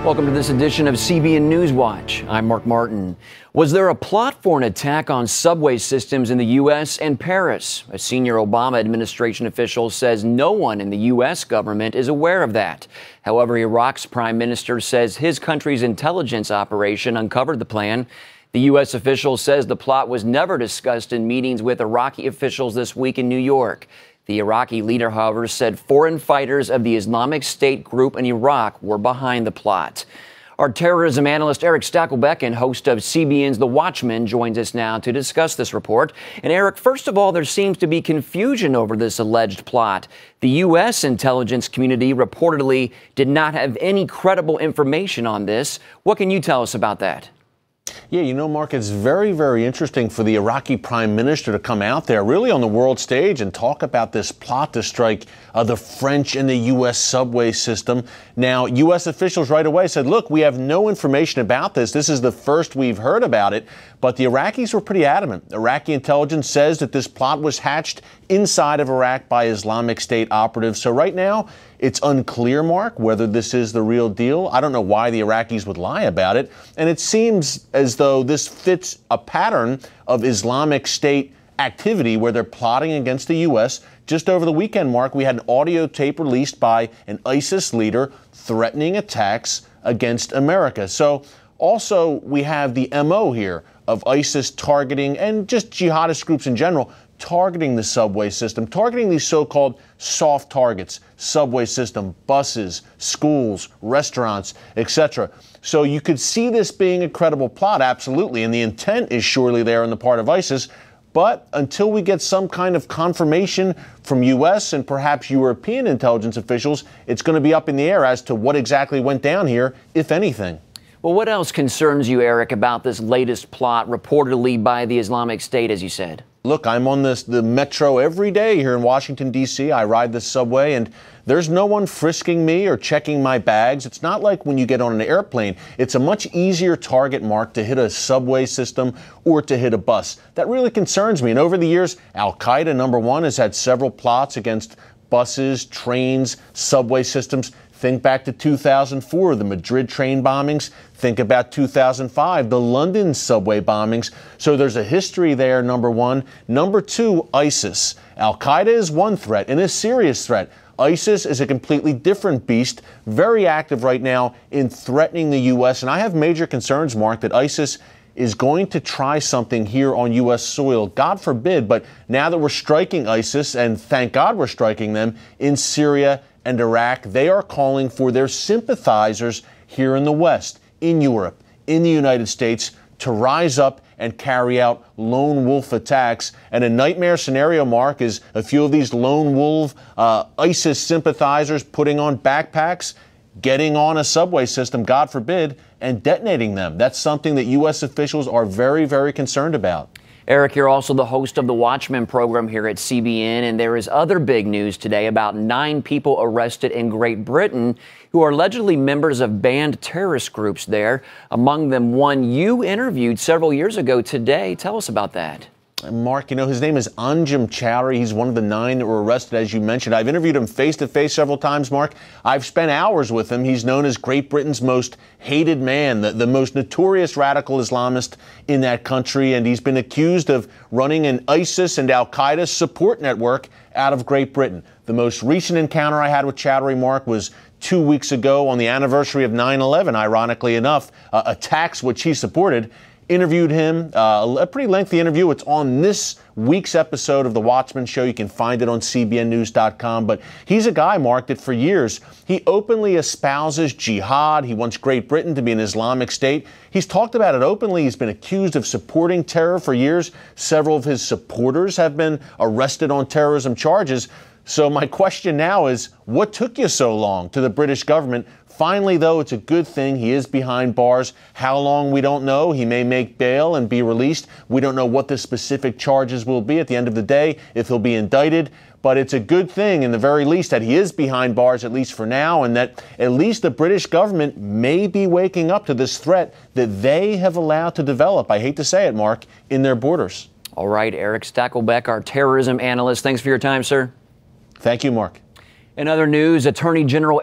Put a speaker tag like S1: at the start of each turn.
S1: Welcome to this edition of CBN News Watch. I'm Mark Martin. Was there a plot for an attack on subway systems in the U.S. and Paris? A senior Obama administration official says no one in the U.S. government is aware of that. However, Iraq's prime minister says his country's intelligence operation uncovered the plan. The U.S. official says the plot was never discussed in meetings with Iraqi officials this week in New York. The Iraqi leader, however, said foreign fighters of the Islamic State group in Iraq were behind the plot. Our terrorism analyst Eric Stakelbeck and host of CBN's The Watchman joins us now to discuss this report. And Eric, first of all, there seems to be confusion over this alleged plot. The U.S. intelligence community reportedly did not have any credible information on this. What can you tell us about that?
S2: Yeah, you know, Mark, it's very, very interesting for the Iraqi prime minister to come out there really on the world stage and talk about this plot to strike the French and the U.S. subway system. Now, U.S. officials right away said, look, we have no information about this. This is the first we've heard about it. But the Iraqis were pretty adamant. Iraqi intelligence says that this plot was hatched inside of Iraq by Islamic State operatives. So right now, it's unclear, Mark, whether this is the real deal. I don't know why the Iraqis would lie about it. And it seems as though this fits a pattern of Islamic State activity where they're plotting against the U.S. Just over the weekend, Mark, we had an audio tape released by an ISIS leader threatening attacks against America. So also we have the MO here of ISIS targeting, and just jihadist groups in general, targeting the subway system, targeting these so-called soft targets, subway system, buses, schools, restaurants, etc. So you could see this being a credible plot, absolutely, and the intent is surely there on the part of ISIS. But until we get some kind of confirmation from U.S. and perhaps European intelligence officials, it's going to be up in the air as to what exactly went down here, if anything.
S1: Well, what else concerns you, Eric, about this latest plot reportedly by the Islamic State, as you said?
S2: Look, I'm on the metro every day here in Washington, D.C. I ride the subway, and there's no one frisking me or checking my bags. It's not like when you get on an airplane. It's a much easier target, Mark, to hit a subway system or to hit a bus. That really concerns me. And over the years, al-Qaeda, number one, has had several plots against buses, trains, subway systems. Think back to 2004, the Madrid train bombings. Think about 2005, the London subway bombings. So there's a history there, number one. Number two, ISIS. Al-Qaeda is one threat and a serious threat. ISIS is a completely different beast, very active right now in threatening the U.S. And I have major concerns, Mark, that ISIS is going to try something here on U.S. soil. God forbid, but now that we're striking ISIS, and thank God we're striking them, in Syria and Iraq, they are calling for their sympathizers here in the West, in Europe, in the United States, to rise up and carry out lone wolf attacks. And a nightmare scenario, Mark, is a few of these lone wolf ISIS sympathizers putting on backpacks, getting on a subway system, God forbid, and detonating them. That's something that U.S. officials are very, very concerned about.
S1: Eric, you're also the host of the Watchmen program here at CBN, and there is other big news today about 9 people arrested in Great Britain who are allegedly members of banned terrorist groups there. Among them, one you interviewed several years ago today. Tell us about that.
S2: Mark, you know, his name is Anjem Chowdhury. He's one of the 9 that were arrested, as you mentioned. I've interviewed him face-to-face several times, Mark. I've spent hours with him. He's known as Great Britain's most hated man, the most notorious radical Islamist in that country, and he's been accused of running an ISIS and al-Qaeda support network out of Great Britain. The most recent encounter I had with Chowdhury, Mark, was 2 weeks ago on the anniversary of 9/11, ironically enough, attacks which he supported. Interviewed him, a pretty lengthy interview. It's on this week's episode of The Watchman Show. You can find it on cbnnews.com. But he's a guy, Mark, that for years, he openly espouses jihad. He wants Great Britain to be an Islamic state. He's talked about it openly. He's been accused of supporting terror for years. Several of his supporters have been arrested on terrorism charges. So my question now is, what took you so long to the British government? Finally, though, it's a good thing he is behind bars. How long, we don't know. He may make bail and be released. We don't know what the specific charges will be at the end of the day, if he'll be indicted. But it's a good thing, in the very least, that he is behind bars, at least for now, and that at least the British government may be waking up to this threat that they have allowed to develop, I hate to say it, Mark, in their borders.
S1: All right, Eric Stakelbeck, our terrorism analyst. Thanks for your time, sir.
S2: Thank you, Mark.
S1: In other news, Attorney General